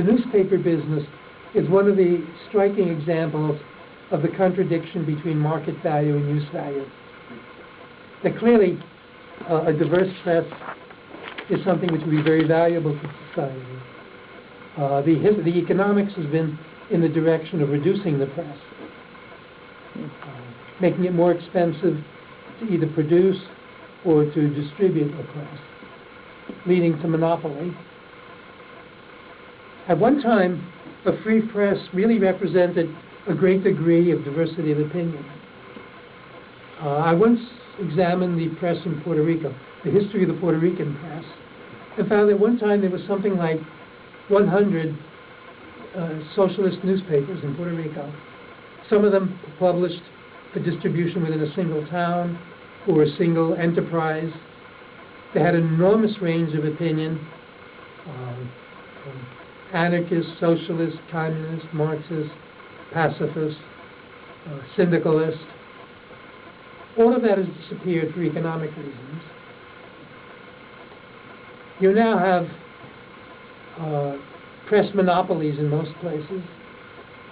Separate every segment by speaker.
Speaker 1: the newspaper business is one of the striking examples of the contradiction between market value and use value. That clearly a diverse press is something which would be very valuable to society. The economics has been in the direction of reducing the press, making it more expensive to either produce or to distribute a press, leading to monopoly. At one time, a free press really represented a great degree of diversity of opinion. I once examined the press in Puerto Rico, the history of the Puerto Rican press, and found that one time there was something like 100 socialist newspapers in Puerto Rico. Some of them published for distribution within a single town or a single enterprise. They had an enormous range of opinion, from anarchist, socialist, communist, Marxist, pacifist, syndicalist. All of that has disappeared for economic reasons. You now have press monopolies in most places,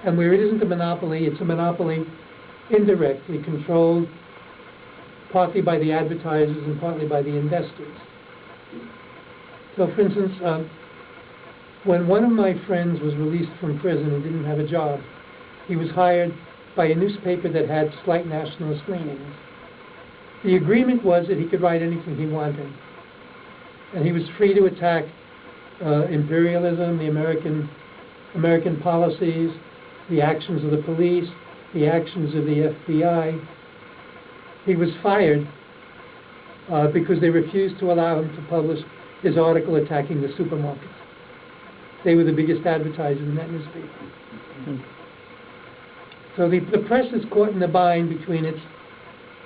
Speaker 1: and where it isn't a monopoly, it's a monopoly indirectly controlled partly by the advertisers and partly by the investors. So, for instance, when one of my friends was released from prison and didn't have a job, he was hired by a newspaper that had slight nationalist leanings. The agreement was that he could write anything he wanted, and he was free to attack imperialism, the American policies, the actions of the police, the actions of the FBI. He was fired because they refused to allow him to publish his article attacking the supermarkets. They were the biggest advertisers in that newspaper. Mm-hmm. So the press is caught in a bind between its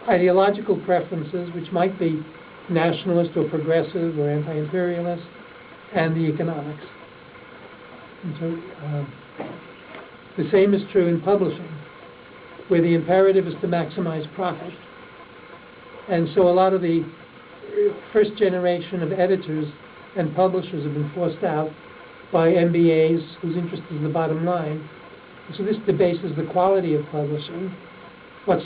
Speaker 1: ideological preferences, which might be nationalist or progressive or anti-imperialist, and the economics. And so the same is true in publishing, where the imperative is to maximize profit. And so a lot of the first generation of editors and publishers have been forced out by MBAs whose interest is the bottom line. And so this debases the quality of publishing. What's